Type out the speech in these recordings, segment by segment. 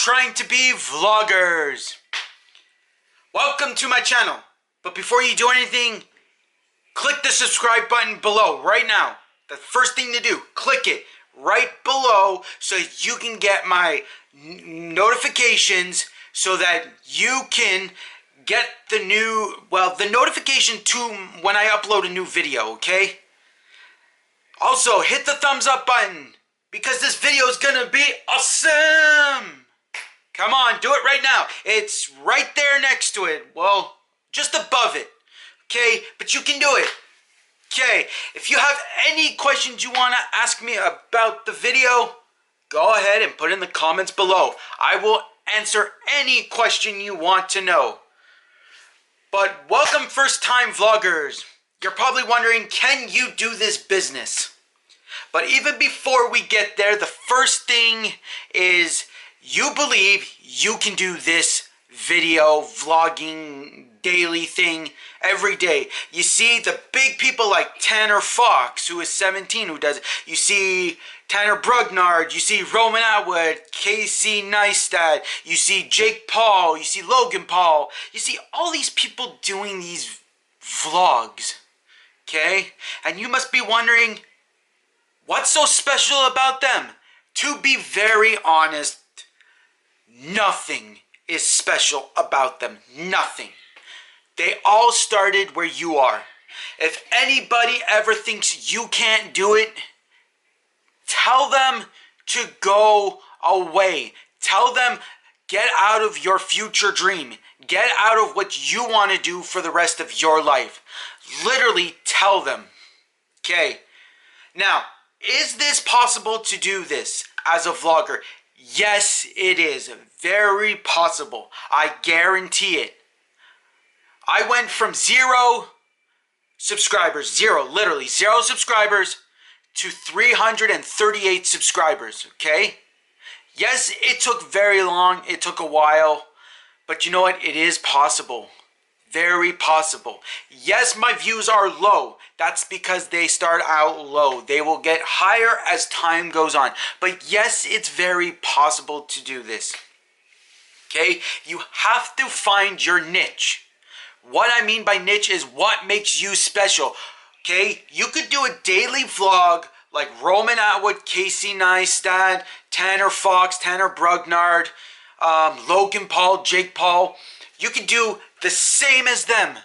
trying to be vloggers. Welcome to my channel. But before you do anything, click the subscribe button below right now. The first thing to do, click it right below so you can get my notifications so that you can get the notification to when I upload a new video, okay? Also, hit the thumbs up button because this video is gonna be awesome. Come on, do it right now. It's right there next to it. Well, just above it, okay? But you can do it. Okay, if you have any questions you want to ask me about the video, go ahead and put in the comments below. I will answer any question you want to know. But welcome first-time vloggers. You're probably wondering, can you do this business? But even before we get there, the first thing is you believe you can do this video vlogging daily thing every day. You see the big people like Tanner Fox, who is 17, who does it. You see Tanner Brugnard, you see Roman Atwood, Casey Neistat, you see Jake Paul, you see Logan Paul. You see all these people doing these vlogs, okay? And you must be wondering, what's so special about them? To be very honest, nothing is special about them. Nothing. They all started where you are. If anybody ever thinks you can't do it, tell them to go away. Tell them, get out of your future dream. Get out of what you want to do for the rest of your life. Literally tell them. Okay. Now, is this possible to do this as a vlogger? Yes, it is. Very possible. I guarantee it. I went from 0 subscribers, literally 0 subscribers, to 338 subscribers, okay? Yes, it took very long. It took a while. But you know what? It is possible. Very possible. Yes, my views are low. That's because they start out low. They will get higher as time goes on. But yes, it's very possible to do this. Okay? You have to find your niche. What I mean by niche is what makes you special. Okay? You could do a daily vlog like Roman Atwood, Casey Neistat, Tanner Fox, Tanner Brugnard, Logan Paul, Jake Paul. You could do the same as them.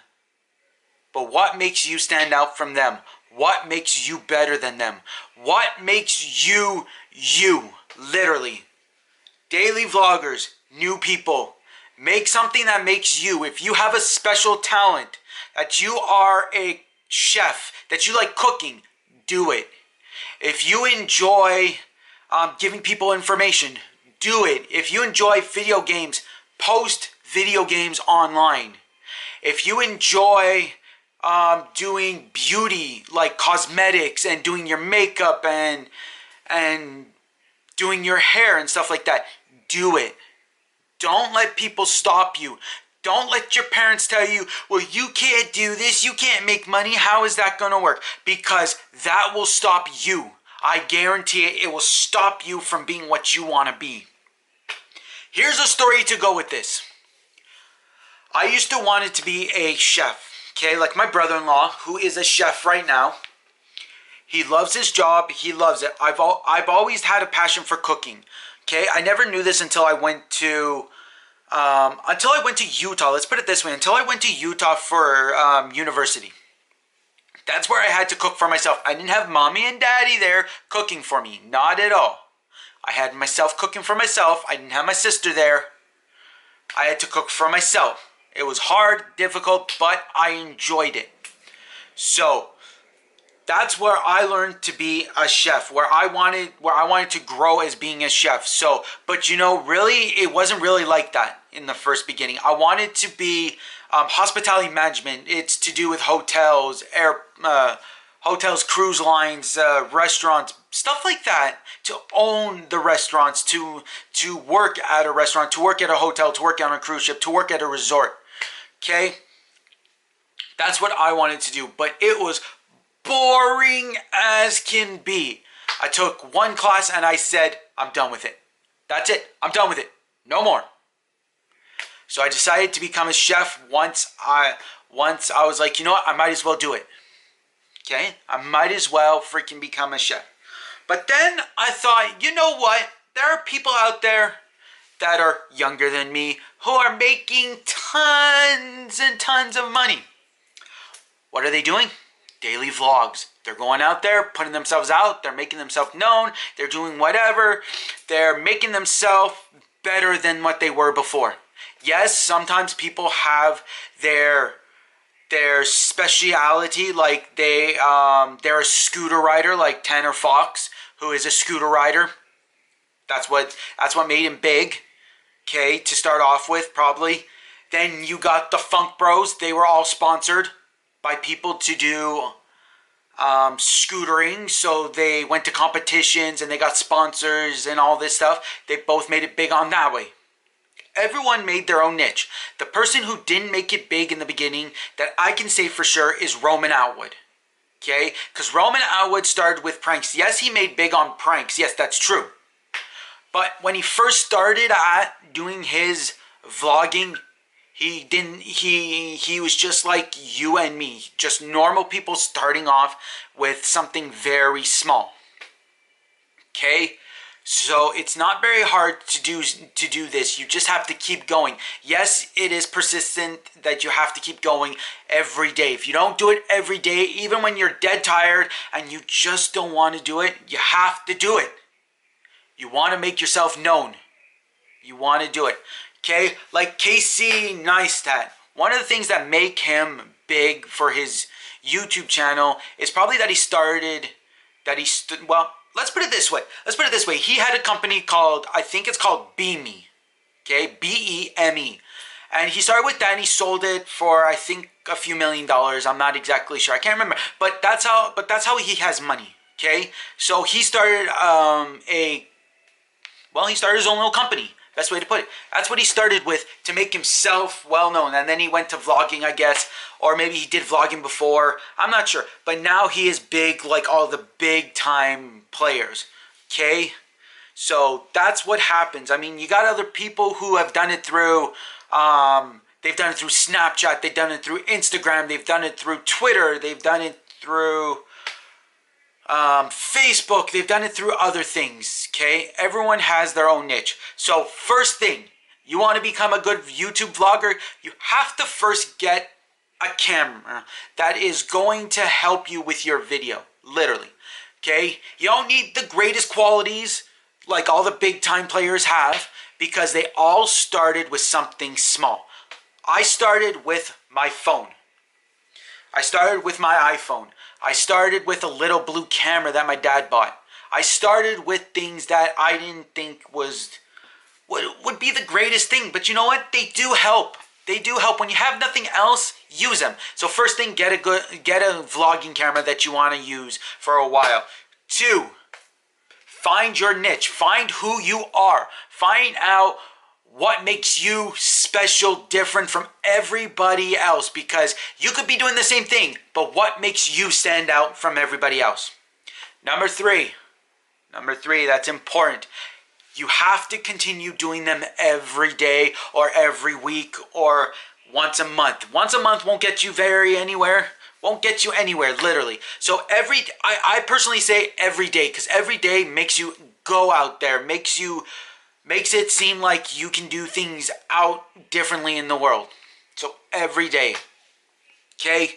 But what makes you stand out from them? What makes you better than them? What makes you, you? Literally. Daily vloggers, new people. Make something that makes you. If you have a special talent, that you are a chef, that you like cooking, do it. If you enjoy giving people information, do it. If you enjoy video games, post video games online. If you enjoy doing beauty, like cosmetics, and doing your makeup and doing your hair and stuff like that, do it. Don't let people stop you. Don't let your parents tell you, well, you can't do this, you can't make money, how is that going to work? Because that will stop you. I guarantee it will stop you from being what you want to be. Here's a story to go with this. I used to want to be a chef, okay? Like my brother-in-law, who is a chef right now. He loves his job. He loves it. I've always had a passion for cooking, okay? I never knew this until I went to Utah. Let's put it this way. Until I went to Utah for university. That's where I had to cook for myself. I didn't have mommy and daddy there cooking for me. Not at all. I had myself cooking for myself. I didn't have my sister there. I had to cook for myself. It was hard, difficult, but I enjoyed it. So that's where I learned to be a chef, where I wanted to grow as being a chef. So, but you know, really, it wasn't really like that in the first beginning. I wanted to be hospitality management. It's to do with hotels, hotels, cruise lines, restaurants, stuff like that. To own the restaurants, to work at a restaurant, to work at a hotel, to work on a cruise ship, to work at a resort. Okay? That's what I wanted to do. But it was boring as can be. I took one class and I said, I'm done with it. That's it. I'm done with it. No more. So I decided to become a chef once I was like, you know what, I might as well do it. Okay? I might as well freaking become a chef. But then I thought, you know what? There are people out there that are younger than me who are making tons and tons of money. What are they doing? Daily vlogs. They're going out there, putting themselves out. They're making themselves known. They're doing whatever. They're making themselves better than what they were before. Yes, sometimes people have their speciality, like they're a scooter rider, like Tanner Fox, who is a scooter rider. That's what made him big. Okay, to start off with, probably. Then you got the Funk Bros. They were all sponsored by people to do scootering, so they went to competitions and they got sponsors and all this stuff. They both made it big on that way. Everyone made their own niche. The person who didn't make it big in the beginning, that I can say for sure, is Roman Atwood. Okay? Because Roman Atwood started with pranks. Yes, he made big on pranks. Yes, that's true. But when he first started at doing his vlogging, he was just like you and me. Just normal people starting off with something very small. Okay? So it's not very hard to do this. You just have to keep going. Yes, it is persistent that you have to keep going every day. If you don't do it every day, even when you're dead tired and you just don't want to do it, you have to do it. You want to make yourself known. You want to do it. Okay? Like Casey Neistat. One of the things that make him big for his YouTube channel is probably that well, let's put it this way. He had a company called, I think it's called Beme. Okay? B-E-M-E. And he started with that and he sold it for, I think, a few $1 million. I'm not exactly sure. I can't remember. But that's how he has money. Okay? So he started he started his own little company. Best way to put it. That's what he started with to make himself well known. And then he went to vlogging, I guess. Or maybe he did vlogging before. I'm not sure. But now he is big like all the big time players. Okay? So that's what happens. I mean, you got other people who have done it through, they've done it through Snapchat. They've done it through Instagram. They've done it through Twitter. They've done it through Facebook. They've done it through other things. Okay, everyone has their own niche. So first thing, you want to become a good YouTube vlogger, you have to first get a camera that is going to help you with your video, literally. Okay, you don't need the greatest qualities like all the big time players have, because they all started with something small. I started with my phone. I started with my iPhone. I started with a little blue camera that my dad bought. I started with things that I didn't think would be the greatest thing. But you know what? They do help. They do help. When you have nothing else, use them. So first thing, get a vlogging camera that you want to use for a while. 2, find your niche. Find who you are. Find out what makes you special, different from everybody else, because you could be doing the same thing, but what makes you stand out from everybody else? Number three, that's important. You have to continue doing them every day or every week or once a month. Once a month won't get you anywhere. Won't get you anywhere, literally. So I personally say every day, because every day makes you go out there, makes it seem like you can do things out differently in the world. So every day. Okay?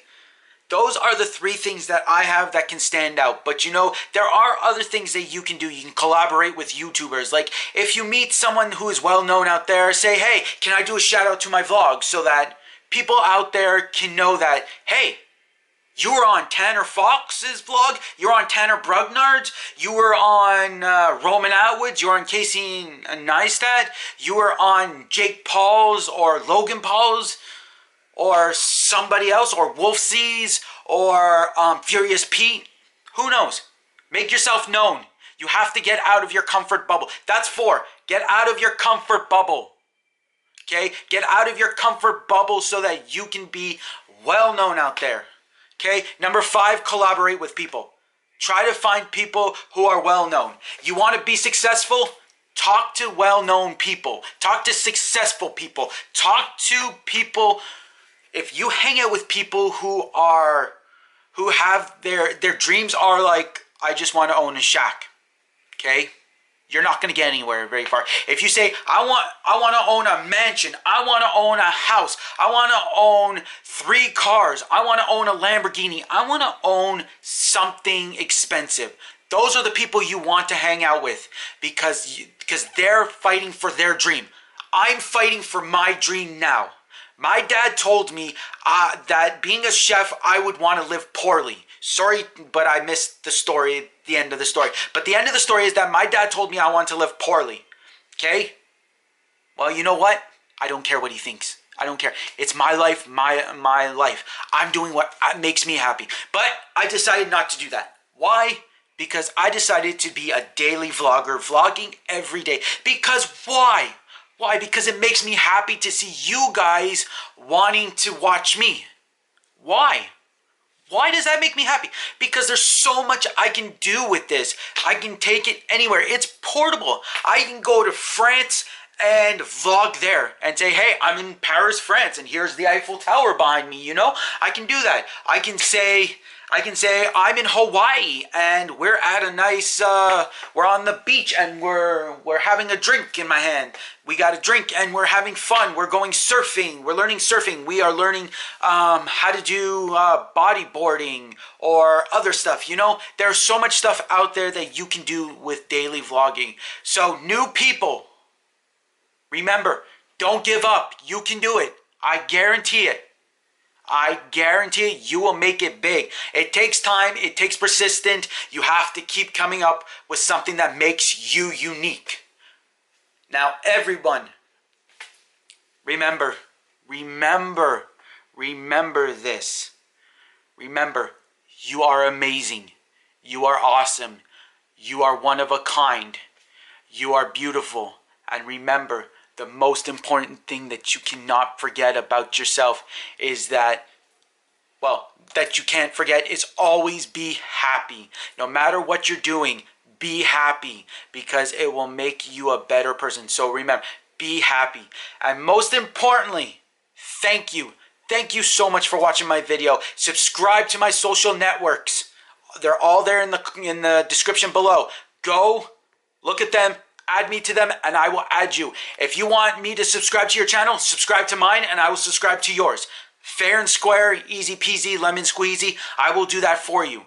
Those are the 3 things that I have that can stand out. But you know, there are other things that you can do. You can collaborate with YouTubers. Like if you meet someone who is well known out there, say, hey, can I do a shout out to my vlog, so that people out there can know that, hey, you were on Tanner Fox's vlog. You were on Tanner Brugnard's. You were on Roman Atwood's. You were on Casey Neistat. You were on Jake Paul's or Logan Paul's or somebody else, or Wolfz's or Furious Pete. Who knows? Make yourself known. You have to get out of your comfort bubble. That's 4. Get out of your comfort bubble. Okay? Get out of your comfort bubble so that you can be well known out there. Okay, number 5, collaborate with people. Try to find people who are well known. You want to be successful? Talk to well-known people. Talk to successful people. Talk to people. If you hang out with people who have their dreams are like, I just want to own a shack. Okay? You're not going to get anywhere very far. If you say, I want to own a mansion, I want to own a house, I want to own 3 cars, I want to own a Lamborghini, I want to own something expensive. Those are the people you want to hang out with because they're fighting for their dream. I'm fighting for my dream now. My dad told me that being a chef, I would want to live poorly. Sorry, but I missed the story, the end of the story. But the end of the story is that my dad told me I want to live poorly. Okay? Well, you know what? I don't care what he thinks. I don't care. It's my life, my life. I'm doing what makes me happy. But I decided not to do that. Why? Because I decided to be a daily vlogger, vlogging every day. Because why? Why? Because it makes me happy to see you guys wanting to watch me. Why? Why does that make me happy? Because there's so much I can do with this. I can take it anywhere. It's portable. I can go to France and vlog there and say, hey, I'm in Paris, France, and here's the Eiffel Tower behind me, you know? I can do that. I can say I'm in Hawaii and we're at a nice, we're on the beach and we're having a drink in my hand. We got a drink and we're having fun. We're going surfing. We're learning surfing. We are learning how to do bodyboarding or other stuff. You know, there's so much stuff out there that you can do with daily vlogging. So new people, remember, don't give up. You can do it. I guarantee it. I guarantee you will make it big. It takes time. It takes persistence. You have to keep coming up with something that makes you unique. Now, everyone, remember this. Remember, you are amazing. You are awesome. You are one of a kind. You are beautiful. And remember, the most important thing that you cannot forget about yourself is that, well, that you can't forget is always be happy. No matter what you're doing, be happy because it will make you a better person. So remember, be happy. And most importantly, thank you. Thank you so much for watching my video. Subscribe to my social networks. They're all there in the description below. Go look at them. Add me to them and I will add you. If you want me to subscribe to your channel, subscribe to mine and I will subscribe to yours. Fair and square, easy peasy, lemon squeezy. I will do that for you.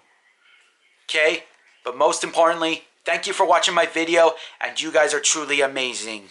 Okay? But most importantly, thank you for watching my video and you guys are truly amazing.